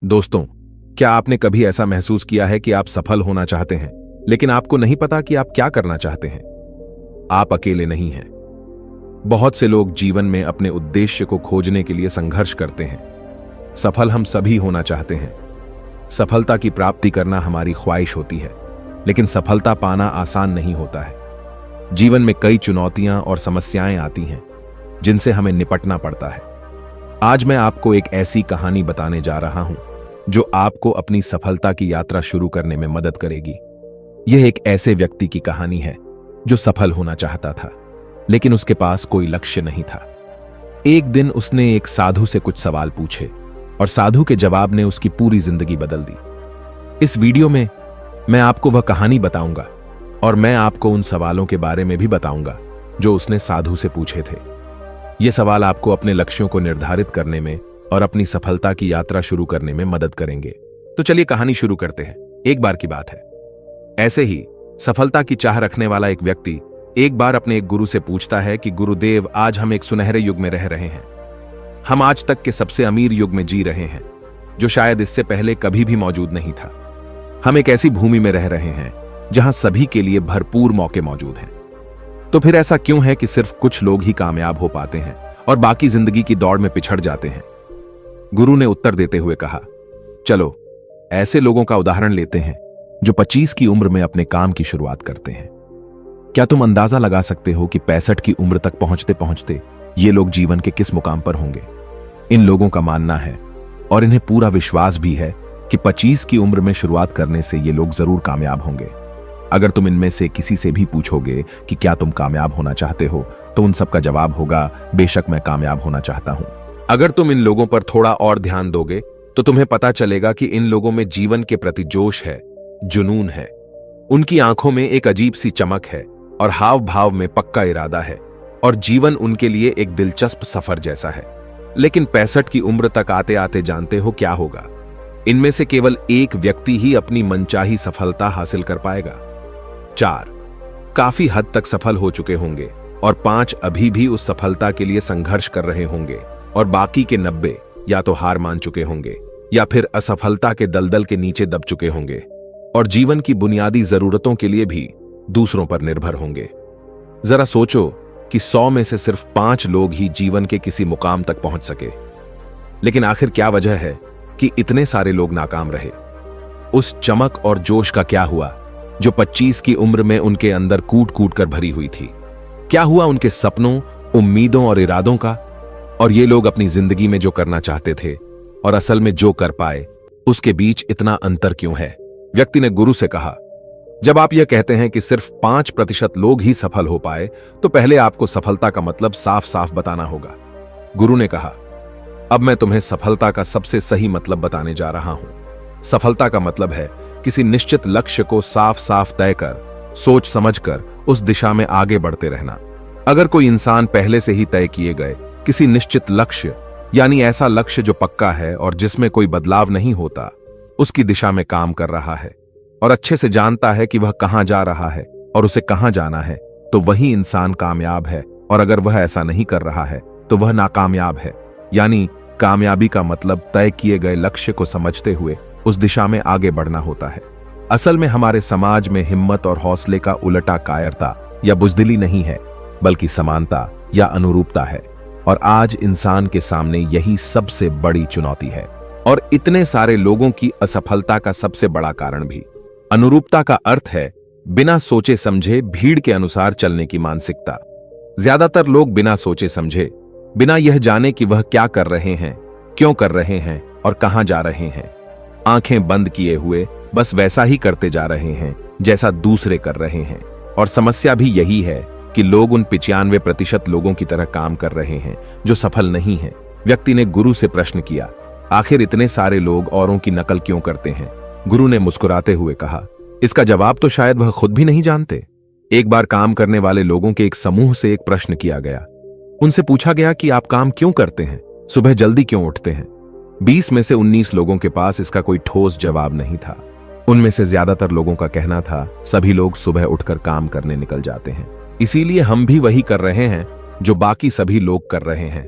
दोस्तों, क्या आपने कभी ऐसा महसूस किया है कि आप सफल होना चाहते हैं, लेकिन आपको नहीं पता कि आप क्या करना चाहते हैं? आप अकेले नहीं हैं। बहुत से लोग जीवन में अपने उद्देश्य को खोजने के लिए संघर्ष करते हैं। सफल हम सभी होना चाहते हैं। सफलता की प्राप्ति करना हमारी ख्वाहिश होती है, लेकिन सफलता पाना आसान नहीं होता है। जीवन में कई चुनौतियां और समस्याएं आती हैं, जिनसे हमें निपटना पड़ता है। आज मैं आपको एक ऐसी कहानी बताने जा रहा हूं जो आपको अपनी सफलता की यात्रा शुरू करने में मदद करेगी। यह एक ऐसे व्यक्ति की कहानी है जो सफल होना चाहता था, लेकिन उसके पास कोई लक्ष्य नहीं था। एक दिन उसने एक साधु से कुछ सवाल पूछे और साधु के जवाब ने उसकी पूरी जिंदगी बदल दी। इस वीडियो में मैं आपको वह कहानी बताऊंगा और मैं आपको उन सवालों के बारे में भी बताऊंगा जो उसने साधु से पूछे थे। ये सवाल आपको अपने लक्ष्यों को निर्धारित करने में और अपनी सफलता की यात्रा शुरू करने में मदद करेंगे। तो चलिए कहानी शुरू करते हैं। एक बार की बात है, ऐसे ही सफलता की चाह रखने वाला एक व्यक्ति एक बार अपने एक गुरु से पूछता है कि गुरुदेव, आज हम एक सुनहरे युग में रह रहे हैं। हम आज तक के सबसे अमीर युग में जी रहे हैं, जो शायद इससे पहले कभी भी मौजूद नहीं था। हम एक ऐसी भूमि में रह रहे हैं जहां सभी के लिए भरपूर मौके मौजूद हैं। तो फिर ऐसा क्यों है कि सिर्फ कुछ लोग ही कामयाब हो पाते हैं और बाकी जिंदगी की दौड़ में पिछड़ जाते हैं? गुरु ने उत्तर देते हुए कहा, चलो ऐसे लोगों का उदाहरण लेते हैं जो 25 की उम्र में अपने काम की शुरुआत करते हैं। क्या तुम अंदाजा लगा सकते हो कि 65 की उम्र तक पहुंचते पहुंचते ये लोग जीवन के किस मुकाम पर होंगे? इन लोगों का मानना है और इन्हें पूरा विश्वास भी है कि 25 की उम्र में शुरुआत करने से ये लोग जरूर कामयाब होंगे। अगर तुम इनमें से किसी से भी पूछोगे कि क्या तुम कामयाब होना चाहते हो, तो उन सबका जवाब होगा, बेशक मैं कामयाब होना चाहता हूं। अगर तुम इन लोगों पर थोड़ा और ध्यान दोगे तो तुम्हें पता चलेगा कि इन लोगों में जीवन के प्रति जोश है, जुनून है। उनकी आंखों में एक अजीब सी चमक है और हाव भाव में पक्का इरादा है, और जीवन उनके लिए एक दिलचस्प सफर जैसा है। लेकिन 65 की उम्र तक आते आते जानते हो क्या होगा? इनमें से केवल एक व्यक्ति ही अपनी मनचाही सफलता हासिल कर पाएगा। 4 काफी हद तक सफल हो चुके होंगे और 5 अभी भी उस सफलता के लिए संघर्ष कर रहे होंगे, और बाकी के 90 या तो हार मान चुके होंगे या फिर असफलता के दलदल के नीचे दब चुके होंगे और जीवन की बुनियादी जरूरतों के लिए भी दूसरों पर निर्भर होंगे। जरा सोचो कि 100 में से सिर्फ 5 लोग ही जीवन के किसी मुकाम तक पहुंच सके। लेकिन आखिर क्या वजह है कि इतने सारे लोग नाकाम रहे? उस चमक और जोश का क्या हुआ जो 25 की उम्र में उनके अंदर कूट कूट कर भरी हुई थी? क्या हुआ उनके सपनों, उम्मीदों और इरादों का? और ये लोग अपनी जिंदगी में जो करना चाहते थे और असल में जो कर पाए, उसके बीच इतना अंतर क्यों है? व्यक्ति ने गुरु से कहा, जब आप यह कहते हैं कि सिर्फ 5% लोग ही सफल हो पाए, तो पहले आपको सफलता का मतलब साफ साफ बताना होगा। गुरु ने कहा, अब मैं तुम्हें सफलता का सबसे सही मतलब बताने जा रहा हूं। सफलता का मतलब है किसी निश्चित लक्ष्य को साफ साफ तय कर, सोच समझकर उस दिशा में आगे बढ़ते रहना। अगर कोई इंसान पहले से ही तय किए गए किसी निश्चित लक्ष्य, यानी ऐसा लक्ष्य जो पक्का है और जिसमें कोई बदलाव नहीं होता, उसकी दिशा में काम कर रहा है और अच्छे से जानता है कि वह कहां जा रहा है और उसे कहां जाना है, तो वही इंसान कामयाब है। और अगर वह ऐसा नहीं कर रहा है तो वह नाकामयाब है। यानी कामयाबी का मतलब तय किए गए लक्ष्य को समझते हुए उस दिशा में आगे बढ़ना होता है। असल में हमारे समाज में हिम्मत और हौसले का उलटा कायरता या बुजदिली नहीं है, बल्कि समानता या अनुरूपता है। और आज इंसान के सामने यही सबसे बड़ी चुनौती है, और इतने सारे लोगों की असफलता का सबसे बड़ा कारण भी। अनुरूपता का अर्थ है बिना सोचे समझे भीड़ के अनुसार चलने की मानसिकता। ज्यादातर लोग बिना सोचे समझे, बिना यह जाने कि वह क्या कर रहे हैं, क्यों कर रहे हैं और कहां जा रहे हैं, आंखें बंद किए हुए बस वैसा ही करते जा रहे हैं जैसा दूसरे कर रहे हैं। और समस्या भी यही है कि लोग उन 95% लोगों की तरह काम कर रहे हैं जो सफल नहीं हैं। व्यक्ति ने गुरु से प्रश्न किया, आखिर इतने सारे लोग औरों की नकल क्यों करते हैं? गुरु ने मुस्कुराते हुए कहा, इसका जवाब तो शायद वह खुद भी नहीं जानते। एक बार काम करने वाले लोगों के एक समूह से एक प्रश्न किया गया। उनसे पूछा गया कि आप काम क्यों करते हैं, सुबह जल्दी क्यों उठते हैं? 20 में से 19 लोगों के पास इसका कोई ठोस जवाब नहीं था। उनमें से ज्यादातर लोगों का कहना था, सभी लोग सुबह उठकर काम करने निकल जाते हैं, इसीलिए हम भी वही कर रहे हैं जो बाकी सभी लोग कर रहे हैं।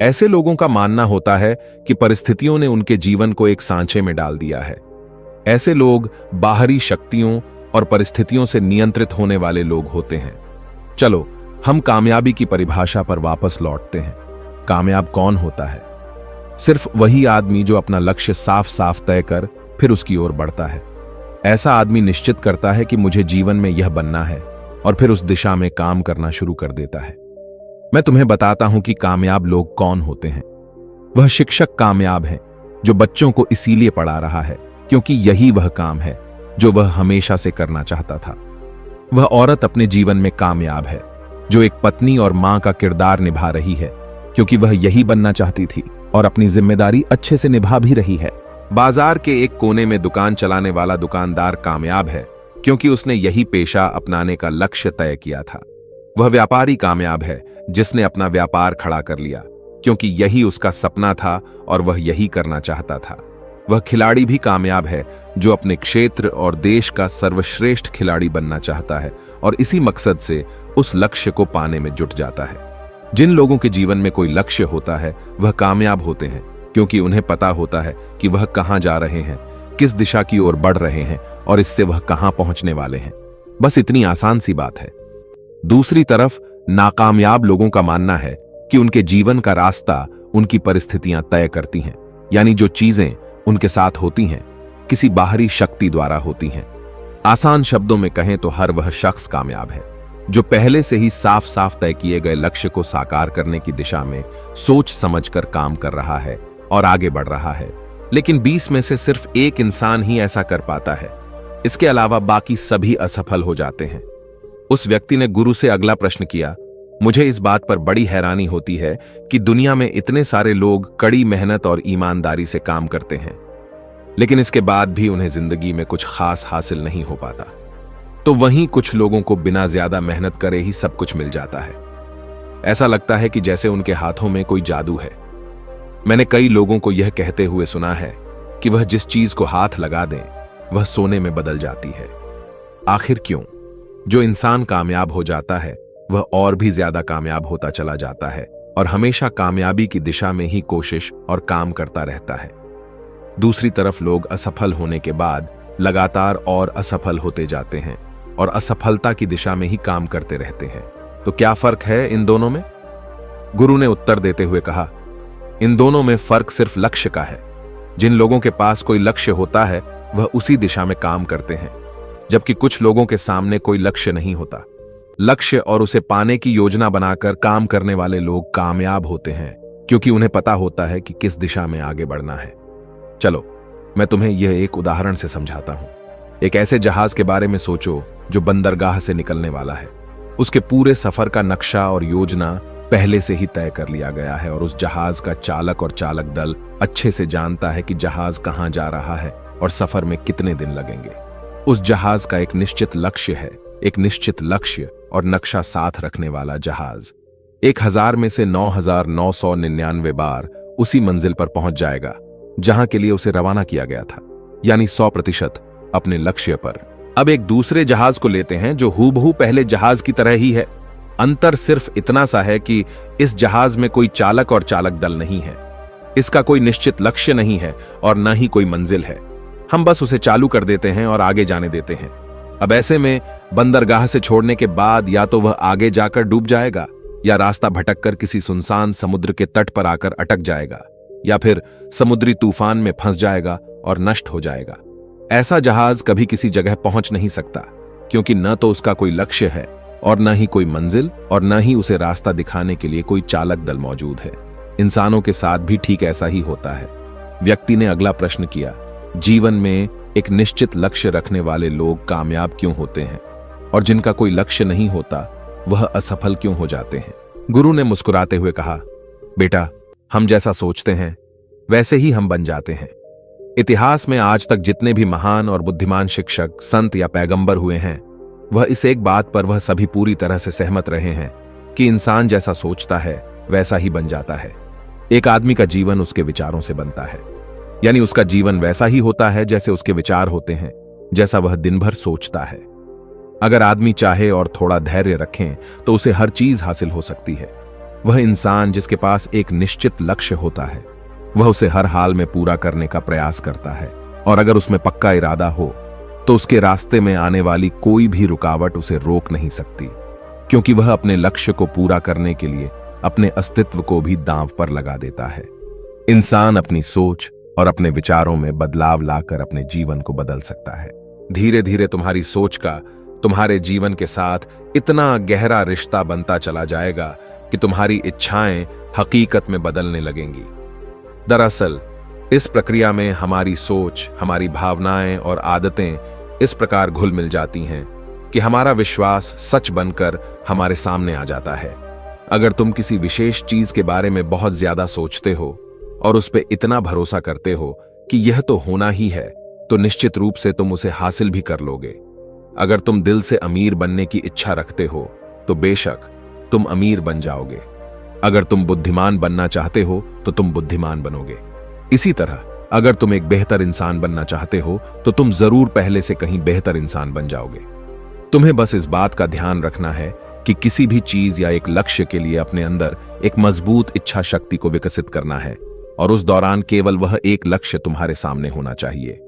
ऐसे लोगों का मानना होता है कि परिस्थितियों ने उनके जीवन को एक सांचे में डाल दिया है। ऐसे लोग बाहरी शक्तियों और परिस्थितियों से नियंत्रित होने वाले लोग होते हैं। चलो हम कामयाबी की परिभाषा पर वापस लौटते हैं। कामयाब कौन होता है? सिर्फ वही आदमी जो अपना लक्ष्य साफ साफ तय कर फिर उसकी ओर बढ़ता है। ऐसा आदमी निश्चित करता है कि मुझे जीवन में यह बनना है और फिर उस दिशा में काम करना शुरू कर देता है। मैं तुम्हें बताता हूं कि कामयाब लोग कौन होते हैं। वह शिक्षक कामयाब है जो बच्चों को इसीलिए पढ़ा रहा है क्योंकि यही वह काम है जो वह हमेशा से करना चाहता था। वह औरत अपने जीवन में कामयाब है जो एक पत्नी और मां का किरदार निभा रही है क्योंकि वह यही बनना चाहती थी और अपनी जिम्मेदारी अच्छे से निभा भी रही है। बाजार के एक कोने में दुकान चलाने वाला दुकानदार कामयाब है क्योंकि उसने यही पेशा अपनाने का लक्ष्य तय किया था। वह व्यापारी कामयाब है जिसने अपना व्यापार खड़ा कर लिया क्योंकि यही उसका सपना था और वह यही करना चाहता था। वह खिलाड़ी भी कामयाब है जो अपने क्षेत्र और देश का सर्वश्रेष्ठ खिलाड़ी बनना चाहता है और इसी मकसद से उस लक्ष्य को पाने में जुट जाता है। जिन लोगों के जीवन में कोई लक्ष्य होता है वह कामयाब होते हैं क्योंकि उन्हें पता होता है कि वह कहां जा रहे हैं, किस दिशा की ओर बढ़ रहे हैं और इससे वह कहां पहुंचने वाले हैं। बस इतनी आसान सी बात है। दूसरी तरफ नाकामयाब लोगों का मानना है कि उनके जीवन का रास्ता उनकी परिस्थितियां तय करती हैं, यानी जो चीजें उनके साथ होती हैं किसी बाहरी शक्ति द्वारा होती हैं। आसान शब्दों में कहें तो हर वह शख्स कामयाब है जो पहले से ही साफ साफ तय किए गए लक्ष्य को साकार करने की दिशा में सोच समझकर काम कर रहा है और आगे बढ़ रहा है। लेकिन 20 में से सिर्फ एक इंसान ही ऐसा कर पाता है। इसके अलावा बाकी सभी असफल हो जाते हैं। उस व्यक्ति ने गुरु से अगला प्रश्न किया, मुझे इस बात पर बड़ी हैरानी होती है कि दुनिया में इतने सारे लोग कड़ी मेहनत और ईमानदारी से काम करते हैं लेकिन इसके बाद भी उन्हें जिंदगी में कुछ खास हासिल नहीं हो पाता। तो वहीं कुछ लोगों को बिना ज्यादा मेहनत करे ही सब कुछ मिल जाता है। ऐसा लगता है कि जैसे उनके हाथों में कोई जादू है। मैंने कई लोगों को यह कहते हुए सुना है कि वह जिस चीज को हाथ लगा दें वह सोने में बदल जाती है। आखिर क्यों? जो इंसान कामयाब हो जाता है वह और भी ज्यादा कामयाब होता चला जाता है और हमेशा कामयाबी की दिशा में ही कोशिश और काम करता रहता है। दूसरी तरफ लोग असफल होने के बाद लगातार और असफल होते जाते हैं और असफलता की दिशा में ही काम करते रहते हैं। तो क्या फर्क है इन दोनों में? गुरु ने उत्तर देते हुए कहा, इन दोनों में फर्क सिर्फ लक्ष्य का है। जिन लोगों के पास कोई लक्ष्य होता है वह उसी दिशा में काम करते हैं, जबकि कुछ लोगों के सामने कोई लक्ष्य नहीं होता। लक्ष्य और उसे पाने की योजना बनाकर काम करने वाले लोग कामयाब होते हैं क्योंकि उन्हें पता होता है कि किस दिशा में आगे बढ़ना है। चलो मैं तुम्हें यह एक उदाहरण से समझाता हूं। एक ऐसे जहाज के बारे में सोचो जो बंदरगाह से निकलने वाला है। उसके पूरे सफर का नक्शा और योजना पहले से ही तय कर लिया गया है और उस जहाज का चालक और चालक दल अच्छे से जानता है कि जहाज कहां जा रहा है और सफर में कितने दिन लगेंगे। उस जहाज का एक निश्चित लक्ष्य है, एक निश्चित लक्ष्य और नक्शा साथ रखने वाला जहाज 1000 में से 9999 बार उसी मंजिल पर पहुंच जाएगा जहां के लिए उसे रवाना किया गया था, यानी 100% अपने लक्ष्य पर। अब एक दूसरे जहाज को लेते हैं जो हूबहू पहले जहाज की तरह ही है। अंतर सिर्फ इतना सा है कि इस जहाज में कोई चालक और चालक दल नहीं है, इसका कोई निश्चित लक्ष्य नहीं है और न ही कोई मंजिल है। हम बस उसे चालू कर देते हैं और आगे जाने देते हैं। अब ऐसे में बंदरगाह से छोड़ने के बाद या तो वह आगे जाकर डूब जाएगा या रास्ता भटककर किसी सुनसान समुद्र के तट पर आकर अटक जाएगा या फिर समुद्री तूफान में फंस जाएगा और नष्ट हो जाएगा। ऐसा जहाज कभी किसी जगह पहुंच नहीं सकता क्योंकि न तो उसका कोई लक्ष्य है और न ही कोई मंजिल और न ही उसे रास्ता दिखाने के लिए कोई चालक दल मौजूद है। इंसानों के साथ भी ठीक ऐसा ही होता है। व्यक्ति ने अगला प्रश्न किया, जीवन में एक निश्चित लक्ष्य रखने वाले लोग कामयाब क्यों होते हैं और जिनका कोई लक्ष्य नहीं होता वह असफल क्यों हो जाते हैं? गुरु ने मुस्कुराते हुए कहा, बेटा, हम जैसा सोचते हैं वैसे ही हम बन जाते हैं। इतिहास में आज तक जितने भी महान और बुद्धिमान शिक्षक, संत या पैगंबर हुए हैं, वह इस एक बात पर वह सभी पूरी तरह से सहमत रहे हैं कि इंसान जैसा सोचता है वैसा ही बन जाता है। एक आदमी का जीवन उसके विचारों से बनता है, यानी उसका जीवन वैसा ही होता है जैसे उसके विचार होते हैं, जैसा वह दिन भर सोचता है। अगर आदमी चाहे और थोड़ा धैर्य रखें तो उसे हर चीज हासिल हो सकती है। वह इंसान जिसके पास एक निश्चित लक्ष्य होता है, वह उसे हर हाल में पूरा करने का प्रयास करता है, और अगर उसमें पक्का इरादा हो तो उसके रास्ते में आने वाली कोई भी रुकावट उसे रोक नहीं सकती, क्योंकि वह अपने लक्ष्य को पूरा करने के लिए अपने अस्तित्व को भी दांव पर लगा देता है। इंसान अपनी सोच और अपने विचारों में बदलाव लाकर अपने जीवन को बदल सकता है। धीरे धीरे तुम्हारी सोच का तुम्हारे जीवन के साथ इतना गहरा रिश्ता बनता चला जाएगा कि तुम्हारी इच्छाएं हकीकत में बदलने लगेंगी। दरअसल इस प्रक्रिया में हमारी सोच, हमारी भावनाएं और आदतें इस प्रकार घुल मिल जाती हैं कि हमारा विश्वास सच बनकर हमारे सामने आ जाता है। अगर तुम किसी विशेष चीज के बारे में बहुत ज्यादा सोचते हो और उस पर इतना भरोसा करते हो कि यह तो होना ही है, तो निश्चित रूप से तुम उसे हासिल भी कर लोगे। अगर तुम दिल से अमीर बनने की इच्छा रखते हो तो बेशक तुम अमीर बन जाओगे। अगर तुम बुद्धिमान बनना चाहते हो तो तुम बुद्धिमान बनोगे। इसी तरह अगर तुम एक बेहतर इंसान बनना चाहते हो तो तुम जरूर पहले से कहीं बेहतर इंसान बन जाओगे। तुम्हें बस इस बात का ध्यान रखना है कि किसी भी चीज या एक लक्ष्य के लिए अपने अंदर एक मजबूत इच्छा शक्ति को विकसित करना है, और उस दौरान केवल वह एक लक्ष्य तुम्हारे सामने होना चाहिए।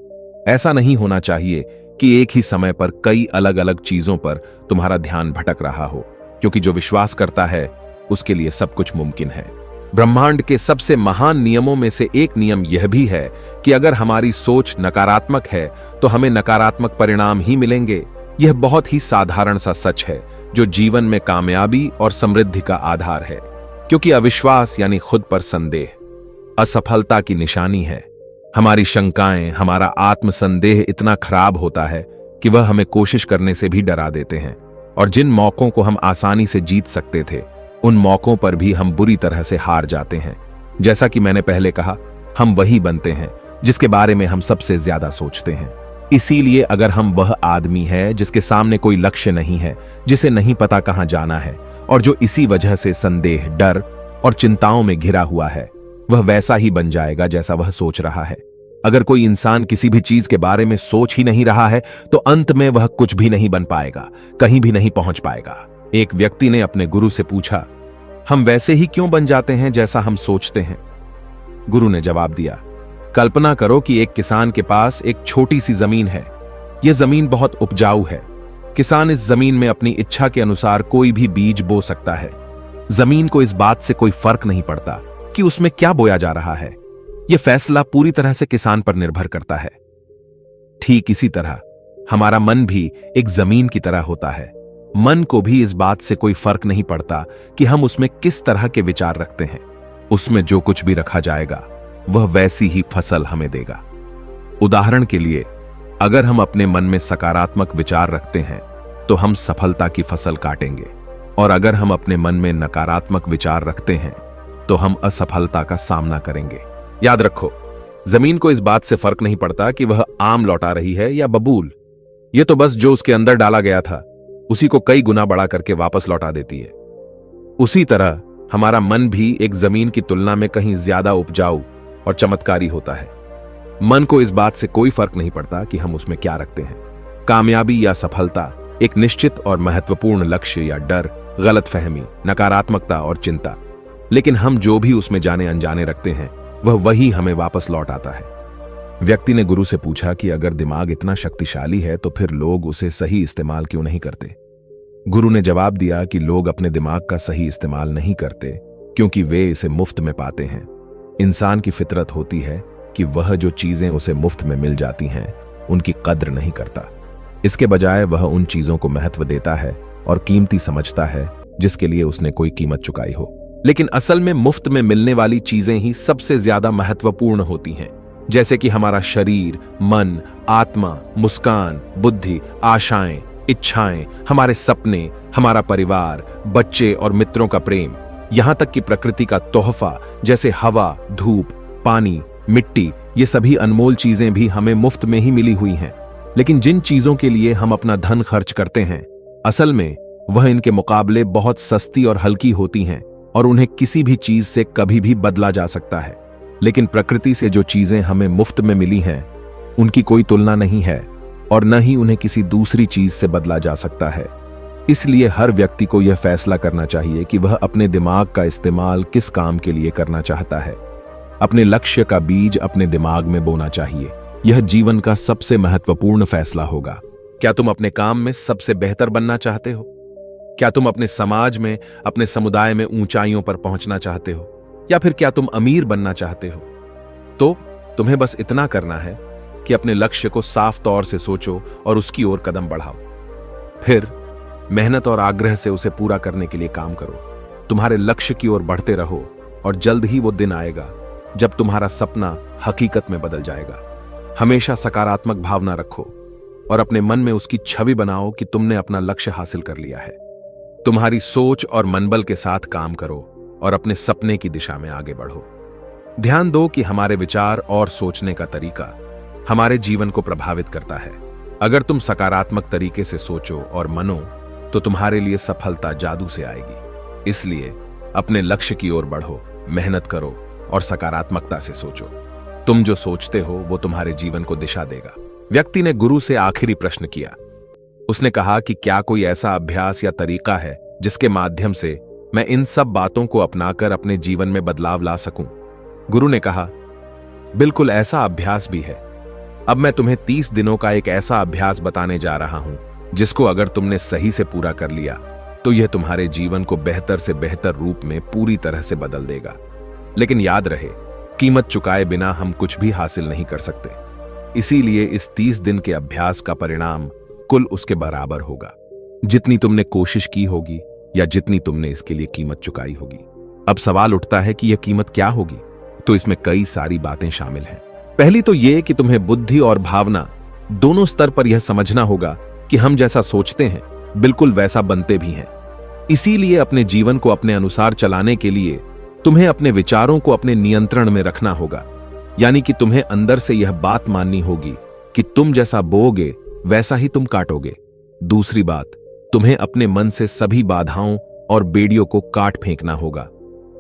ऐसा नहीं होना चाहिए कि एक ही समय पर कई अलग अलग चीजों पर तुम्हारा ध्यान भटक रहा हो, क्योंकि जो विश्वास करता है उसके लिए सब कुछ मुमकिन है। ब्रह्मांड के सबसे महान नियमों में से एक नियम यह भी है कि अगर हमारी सोच नकारात्मक है तो हमें नकारात्मक परिणाम ही मिलेंगे। यह बहुत ही साधारण सा सच है जो जीवन में कामयाबी और समृद्धि का आधार है, क्योंकि अविश्वास यानी खुद पर संदेह असफलता की निशानी है। हमारी शंकाएं, हमारा आत्मसंदेह इतना खराब होता है कि वह हमें कोशिश करने से भी डरा देते हैं, और जिन मौकों को हम आसानी से जीत सकते थे उन मौकों पर भी हम बुरी तरह से हार जाते हैं। जैसा कि मैंने पहले कहा, हम वही बनते हैं जिसके बारे में हम सबसे ज्यादा सोचते हैं। इसीलिए अगर हम वह आदमी है जिसके सामने कोई लक्ष्य नहीं है, जिसे नहीं पता कहां जाना है, और जो इसी वजह से संदेह, डर और चिंताओं में घिरा हुआ है, वह वैसा ही बन जाएगा जैसा वह सोच रहा है। अगर कोई इंसान किसी भी चीज के बारे में सोच ही नहीं रहा है तो अंत में वह कुछ भी नहीं बन पाएगा, कहीं भी नहीं पहुंच पाएगा। एक व्यक्ति ने अपने गुरु से पूछा, हम वैसे ही क्यों बन जाते हैं जैसा हम सोचते हैं? गुरु ने जवाब दिया, कल्पना करो कि एक किसान के पास एक छोटी सी जमीन है। यह जमीन बहुत उपजाऊ है। किसान इस जमीन में अपनी इच्छा के अनुसार कोई भी बीज बो सकता है। जमीन को इस बात से कोई फर्क नहीं पड़ता कि उसमें क्या बोया जा रहा है। यह फैसला पूरी तरह से किसान पर निर्भर करता है। ठीक इसी तरह हमारा मन भी एक जमीन की तरह होता है। मन को भी इस बात से कोई फर्क नहीं पड़ता कि हम उसमें किस तरह के विचार रखते हैं। उसमें जो कुछ भी रखा जाएगा वह वैसी ही फसल हमें देगा। उदाहरण के लिए, अगर हम अपने मन में सकारात्मक विचार रखते हैं तो हम सफलता की फसल काटेंगे, और अगर हम अपने मन में नकारात्मक विचार रखते हैं तो हम असफलता का सामना करेंगे। याद रखो, जमीन को इस बात से फर्क नहीं पड़ता कि वह आम लौटा रही है या बबूल। यह तो बस जो उसके अंदर डाला गया था उसी को कई गुना बड़ा करके वापस लौटा देती है। उसी तरह हमारा मन भी एक जमीन की तुलना में कहीं ज्यादा उपजाऊ और चमत्कारी होता है। मन को इस बात से कोई फर्क नहीं पड़ता कि हम उसमें क्या रखते हैं, कामयाबी या सफलता, एक निश्चित और महत्वपूर्ण लक्ष्य या डर, गलतफहमी, नकारात्मकता और चिंता। लेकिन हम जो भी उसमें जाने अनजाने रखते हैं वह वही हमें वापस लौट आता है। व्यक्ति ने गुरु से पूछा कि अगर दिमाग इतना शक्तिशाली है तो फिर लोग उसे सही इस्तेमाल क्यों नहीं करते? गुरु ने जवाब दिया कि लोग अपने दिमाग का सही इस्तेमाल नहीं करते क्योंकि वे इसे मुफ्त में पाते हैं। इंसान की फितरत होती है कि वह जो चीजें उसे मुफ्त में मिल जाती हैं उनकी कद्र नहीं करता। इसके बजाय वह उन चीजों को महत्व देता है और कीमती समझता है जिसके लिए उसने कोई कीमत चुकाई हो। लेकिन असल में मुफ्त में मिलने वाली चीजें ही सबसे ज्यादा महत्वपूर्ण होती हैं, जैसे कि हमारा शरीर, मन, आत्मा, मुस्कान, बुद्धि, आशाएं, इच्छाएं, हमारे सपने, हमारा परिवार, बच्चे और मित्रों का प्रेम, यहां तक कि प्रकृति का तोहफा जैसे हवा, धूप, पानी, मिट्टी, ये सभी अनमोल चीजें भी हमें मुफ्त में ही मिली हुई हैं। लेकिन जिन चीजों के लिए हम अपना धन खर्च करते हैं, असल में वह इनके मुकाबले बहुत सस्ती और हल्की होती हैं और उन्हें किसी भी चीज से कभी भी बदला जा सकता है। लेकिन प्रकृति से जो चीजें हमें मुफ्त में मिली हैं उनकी कोई तुलना नहीं है और न ही उन्हें किसी दूसरी चीज से बदला जा सकता है। इसलिए हर व्यक्ति को यह फैसला करना चाहिए कि वह अपने दिमाग का इस्तेमाल किस काम के लिए करना चाहता है। अपने लक्ष्य का बीज अपने दिमाग में बोना चाहिए। यह जीवन का सबसे महत्वपूर्ण फैसला होगा। क्या तुम अपने काम में सबसे बेहतर बनना चाहते हो? क्या तुम अपने समाज में, अपने समुदाय में ऊंचाइयों पर पहुंचना चाहते हो? या फिर क्या तुम अमीर बनना चाहते हो? तो तुम्हें बस इतना करना है कि अपने लक्ष्य को साफ तौर से सोचो और उसकी ओर कदम बढ़ाओ। फिर मेहनत और आग्रह से उसे पूरा करने के लिए काम करो। तुम्हारे लक्ष्य की ओर बढ़ते रहो और जल्द ही वो दिन आएगा जब तुम्हारा सपना हकीकत में बदल जाएगा। हमेशा सकारात्मक भावना रखो और अपने मन में उसकी छवि बनाओ कि तुमने अपना लक्ष्य हासिल कर लिया है। तुम्हारी सोच और मनबल के साथ काम करो और अपने सपने की दिशा में आगे बढ़ो। ध्यान दो कि हमारे विचार और सोचने का तरीका हमारे जीवन को प्रभावित करता है। अगर तुम सकारात्मक तरीके से सोचो और मनो तो तुम्हारे लिए सफलता जादू से आएगी। इसलिए अपने लक्ष्य की ओर बढ़ो, मेहनत करो और सकारात्मकता से सोचो। तुम जो सोचते हो वो तुम्हारे जीवन को दिशा देगा। व्यक्ति ने गुरु से आखिरी प्रश्न किया। उसने कहा कि क्या कोई ऐसा अभ्यास या तरीका है जिसके माध्यम से मैं इन सब बातों को अपनाकर अपने जीवन में बदलाव ला सकूं? गुरु ने कहा, बिल्कुल ऐसा अभ्यास भी है। अब मैं तुम्हें 30 दिनों का एक ऐसा अभ्यास बताने जा रहा हूं जिसको अगर तुमने सही से पूरा कर लिया तो यह तुम्हारे जीवन को बेहतर से बेहतर रूप में पूरी तरह से बदल देगा। लेकिन याद रहे, कीमत चुकाए बिना हम कुछ भी हासिल नहीं कर सकते। इसीलिए इस 30 दिन के अभ्यास का परिणाम कुल उसके बराबर होगा जितनी तुमने कोशिश की होगी या जितनी तुमने इसके लिए कीमत चुकाई होगी। अब सवाल उठता है कि यह कीमत क्या होगी? तो इसमें कई सारी बातें शामिल हैं। पहली तो यह कि तुम्हें बुद्धि और भावना दोनों स्तर पर यह समझना होगा कि हम जैसा सोचते हैं बिल्कुल वैसा बनते भी हैं। इसीलिए अपने जीवन को अपने अनुसार चलाने के लिए तुम्हें अपने विचारों को अपने नियंत्रण में रखना होगा। यानी कि तुम्हें अंदर से यह बात माननी होगी कि तुम जैसा बोओगे वैसा ही तुम काटोगे। दूसरी बात, तुम्हें अपने मन से सभी बाधाओं और बेड़ियों को काट फेंकना होगा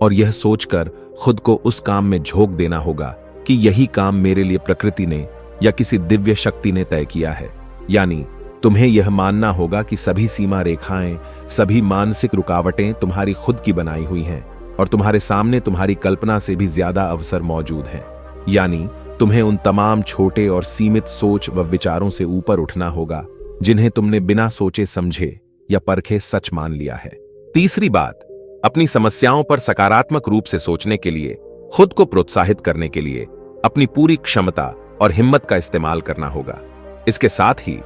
और यह सोचकर खुद को उस काम में झोंक देना होगा कि यही काम मेरे लिए प्रकृति ने या किसी दिव्य शक्ति ने तय किया है। यानी तुम्हें यह मानना होगा कि सभी सीमा रेखाएं, सभी मानसिक रुकावटें तुम्हारी खुद की बनाई हुई हैं और तुम्हारे सामने तुम्हारी कल्पना से भी ज्यादा अवसर मौजूद हैं। यानी तुम्हें उन तमाम छोटे और सीमित सोच व विचारों से ऊपर उठना होगा जिन्हें तुमने बिना सोचे समझे या परखे सच मान लिया है। तीसरी बात, अपनी समस्याओं पर सकारात्मक रूप से सोचने के लिए, खुद को प्रोत्साहित करने के लिए अपनी पूरी क्षमता और हिम्मत का इस्तेमाल करना होगा। इसके साथ ही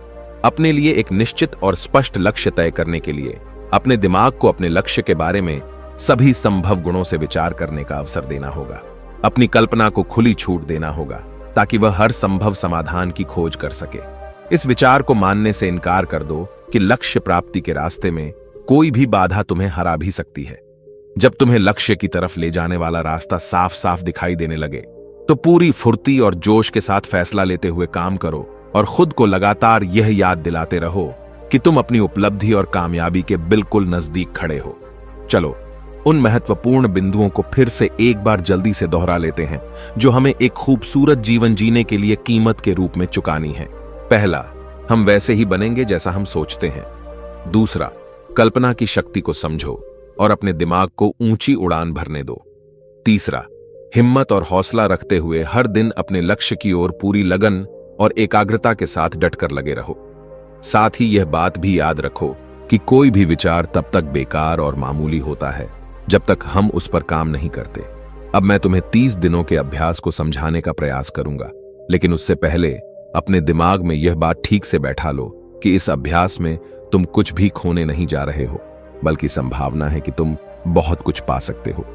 अपने लिए एक निश्चित और स्पष्ट लक्ष्य तय करने के लिए अपने दिमाग को अपने लक्ष्य के बारे में सभी संभव गुणों से विचार करने का अवसर देना होगा। अपनी कल्पना को खुली छूट देना होगा ताकि वह हर संभव समाधान की खोज कर सके। इस विचार को मानने से इनकार कर दो कि लक्ष्य प्राप्ति के रास्ते में कोई भी बाधा तुम्हें हरा भी सकती है। जब तुम्हें लक्ष्य की तरफ ले जाने वाला रास्ता साफ साफ दिखाई देने लगे तो पूरी फुर्ती और जोश के साथ फैसला लेते हुए काम करो और खुद को लगातार यह याद दिलाते रहो कि तुम अपनी उपलब्धि और कामयाबी के बिल्कुल नजदीक खड़े हो। चलो उन महत्वपूर्ण बिंदुओं को फिर से एक बार जल्दी से दोहरा लेते हैं जो हमें एक खूबसूरत जीवन जीने के लिए कीमत के रूप में चुकानी है। पहला, हम वैसे ही बनेंगे जैसा हम सोचते हैं। दूसरा, कल्पना की शक्ति को समझो और अपने दिमाग को ऊंची उड़ान भरने दो। तीसरा, हिम्मत और हौसला रखते हुए हर दिन अपने लक्ष्य की ओर पूरी लगन और एकाग्रता के साथ डटकर लगे रहो। साथ ही यह बात भी याद रखो कि कोई भी विचार तब तक बेकार और मामूली होता है जब तक हम उस पर काम नहीं करते। अब मैं तुम्हें 30 दिनों के अभ्यास को समझाने का प्रयास करूंगा, लेकिन उससे पहले अपने दिमाग में यह बात ठीक से बैठा लो कि इस अभ्यास में तुम कुछ भी खोने नहीं जा रहे हो, बल्कि संभावना है कि तुम बहुत कुछ पा सकते हो।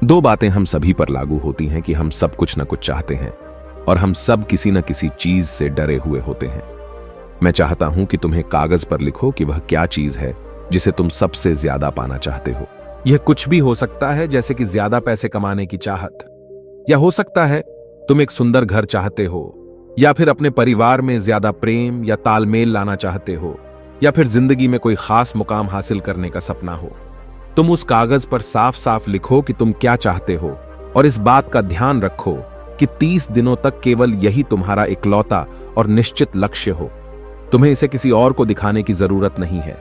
2 बातें हम सभी पर लागू होती हैं कि हम सब कुछ न कुछ चाहते हैं और हम सब किसी न किसी चीज से डरे हुए होते हैं। मैं चाहता हूं कि तुम्हें कागज पर लिखो कि वह क्या चीज है जिसे तुम सबसे ज्यादा पाना चाहते हो। यह कुछ भी हो सकता है, जैसे कि ज्यादा पैसे कमाने की चाहत, या हो सकता है तुम एक सुंदर घर चाहते हो, या फिर अपने परिवार में ज्यादा प्रेम या तालमेल लाना चाहते हो, या फिर जिंदगी में कोई खास मुकाम हासिल करने का सपना हो। तुम उस कागज पर साफ साफ लिखो कि तुम क्या चाहते हो और इस बात का ध्यान रखो कि 30 दिनों तक केवल यही तुम्हारा इकलौता और निश्चित लक्ष्य हो। तुम्हें इसे किसी और को दिखाने की जरूरत नहीं है।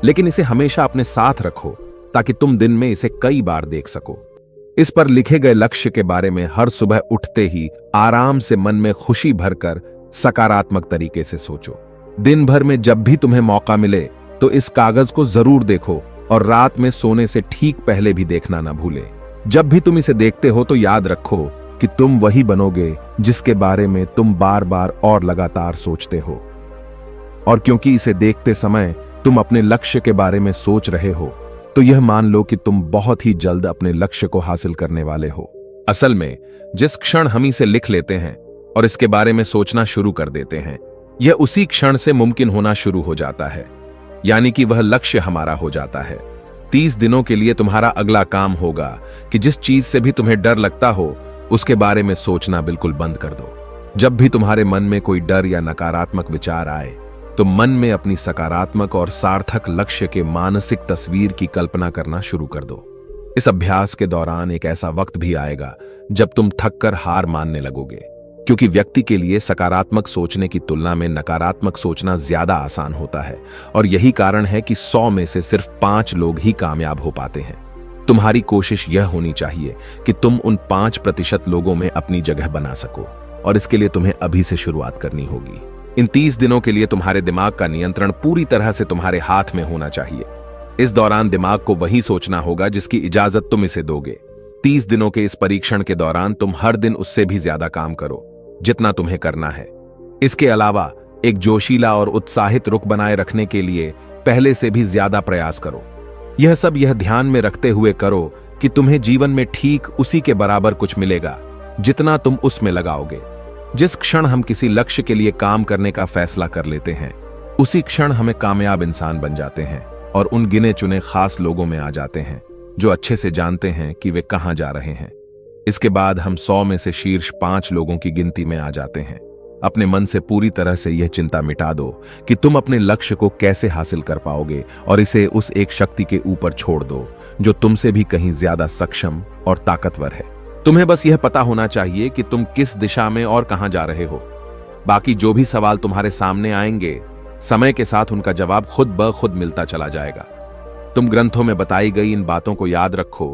लेकिन इसे हमेशा अपने साथ रखो ताकि तुम दिन में इसे कई बार देख सको। इस पर लिखे गए लक्ष्य के बारे में हर सुबह उठते ही आराम से मन में खुशी भरकर सकारात्मक तरीके से सोचो। दिन भर में जब भी तुम्हें मौका मिले तो इस कागज को जरूर देखो और रात में सोने से ठीक पहले भी देखना ना भूले। जब भी तुम इसे देखते हो तो याद रखो कि तुम वही बनोगे जिसके बारे में तुम बार बार और लगातार सोचते हो। और क्योंकि इसे देखते समय तुम अपने लक्ष्य के बारे में सोच रहे हो, तो यह मान लो कि तुम बहुत ही जल्द अपने लक्ष्य को हासिल करने वाले हो। असल में जिस क्षण हम इसे लिख लेते हैं और इसके बारे में सोचना शुरू कर देते हैं, यह उसी क्षण से मुमकिन होना शुरू हो जाता है, यानी कि वह लक्ष्य हमारा हो जाता है। 30 दिनों के लिए तुम्हारा अगला काम होगा कि जिस चीज से भी तुम्हें डर लगता हो उसके बारे में सोचना बिल्कुल बंद कर दो। जब भी तुम्हारे मन में कोई डर या नकारात्मक विचार आए तो मन में अपनी सकारात्मक और सार्थक लक्ष्य के मानसिक तस्वीर की कल्पना करना शुरू कर दो। इस अभ्यास के दौरान एक ऐसा वक्त भी आएगा जब तुम थककर हार मानने लगोगे, क्योंकि व्यक्ति के लिए सकारात्मक सोचने की तुलना में नकारात्मक सोचना ज्यादा आसान होता है। और यही कारण है कि 100 में से सिर्फ 5 लोग ही कामयाब हो पाते हैं। तुम्हारी कोशिश यह होनी चाहिए कि तुम उन 5% लोगों में अपनी जगह बना सको, और इसके लिए तुम्हें अभी से शुरुआत करनी होगी। इन 30 दिनों के लिए तुम्हारे दिमाग का नियंत्रण पूरी तरह से तुम्हारे हाथ में होना चाहिए। इस दौरान दिमाग को वही सोचना होगा जिसकी इजाजत तुम इसे दोगे। 30 दिनों के इस परीक्षण के दौरान तुम हर दिन उससे भी ज्यादा काम करो जितना तुम्हें करना है। इसके अलावा एक जोशीला और उत्साहित रुख बनाए रखने के लिए पहले से भी ज्यादा प्रयास करो। यह सब यह ध्यान में रखते हुए करो कि तुम्हें जीवन में ठीक उसी के बराबर कुछ मिलेगा जितना तुम उसमें लगाओगे। जिस क्षण हम किसी लक्ष्य के लिए काम करने का फैसला कर लेते हैं, उसी क्षण हमें कामयाब इंसान बन जाते हैं और उन गिने चुने खास लोगों में आ जाते हैं जो अच्छे से जानते हैं कि वे कहां जा रहे हैं। इसके बाद हम 100 में से शीर्ष 5 लोगों की गिनती में आ जाते हैं। अपने मन से पूरी तरह से यह चिंता मिटा दो कि तुम अपने लक्ष्य को कैसे हासिल कर पाओगे और इसे उस एक शक्ति के ऊपर छोड़ दो जो तुमसे भी कहीं ज्यादा सक्षम और ताकतवर है। तुम्हें बस यह पता होना चाहिए कि तुम किस दिशा में और कहां जा रहे हो। बाकी जो भी सवाल तुम्हारे सामने आएंगे, समय के साथ उनका जवाब खुद ब खुद मिलता चला जाएगा। तुम ग्रंथों में बताई गई इन बातों को याद रखो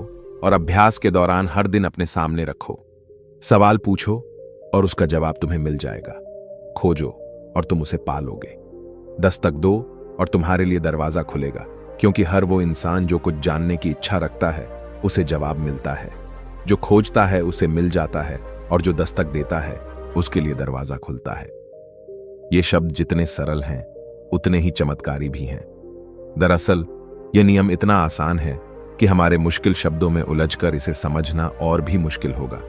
और अभ्यास के दौरान हर दिन अपने सामने रखो। सवाल पूछो और उसका जवाब तुम्हें मिल जाएगा। खोजो और तुम उसे पालोगे। दस्तक दो और तुम्हारे लिए दरवाजा खुलेगा, क्योंकि हर वो इंसान जो कुछ जानने की इच्छा रखता है उसे जवाब मिलता है। जो खोजता है उसे मिल जाता है, और जो दस्तक देता है उसके लिए दरवाजा खुलता है। ये शब्द जितने सरल हैं उतने ही चमत्कारी भी हैं। दरअसल यह नियम इतना आसान है कि हमारे मुश्किल शब्दों में उलझकर इसे समझना और भी मुश्किल होगा।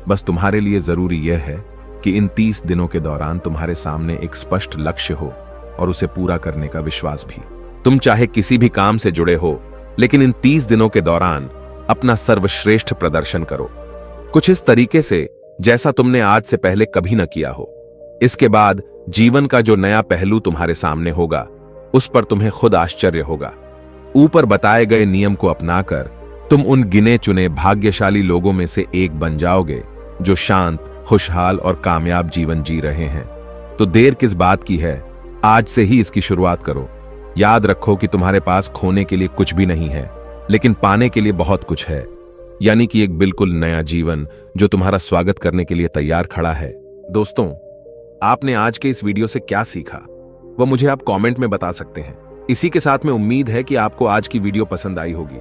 बस तुम्हारे लिए जरूरी यह है कि इन 30 दिनों के दौरान तुम्हारे सामने एक स्पष्ट लक्ष्य हो और उसे पूरा करने का विश्वास भी। तुम चाहे किसी भी काम से जुड़े हो, लेकिन इन 30 दिनों के दौरान अपना सर्वश्रेष्ठ प्रदर्शन करो, कुछ इस तरीके से जैसा तुमने आज से पहले कभी न किया हो। इसके बाद जीवन का जो नया पहलू तुम्हारे सामने होगा उस पर तुम्हें खुद आश्चर्य होगा। ऊपर बताए गए नियम को अपनाकर तुम उन गिने चुने भाग्यशाली लोगों में से एक बन जाओगे जो शांत, खुशहाल और कामयाब जीवन जी रहे हैं। तो देर किस बात की है, आज से ही इसकी शुरुआत करो। याद रखो कि तुम्हारे पास खोने के लिए कुछ भी नहीं है, लेकिन पाने के लिए बहुत कुछ है, यानी कि एक बिल्कुल नया जीवन जो तुम्हारा स्वागत करने के लिए तैयार खड़ा है। दोस्तों, आपने आज के इस वीडियो से क्या सीखा वह मुझे आप कमेंट में बता सकते हैं। इसी के साथ में उम्मीद है कि आपको आज की वीडियो पसंद आई होगी,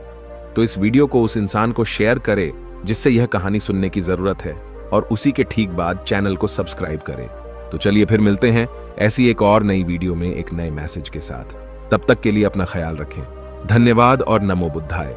तो इस वीडियो को उस इंसान को शेयर करें जिससे यह कहानी सुनने की जरूरत है, और उसी के ठीक बाद चैनल को सब्सक्राइब करें। तो चलिए फिर मिलते हैं ऐसी एक और नई वीडियो में एक नए मैसेज के साथ। तब तक के लिए अपना ख्याल रखें। धन्यवाद और नमो बुद्धाय।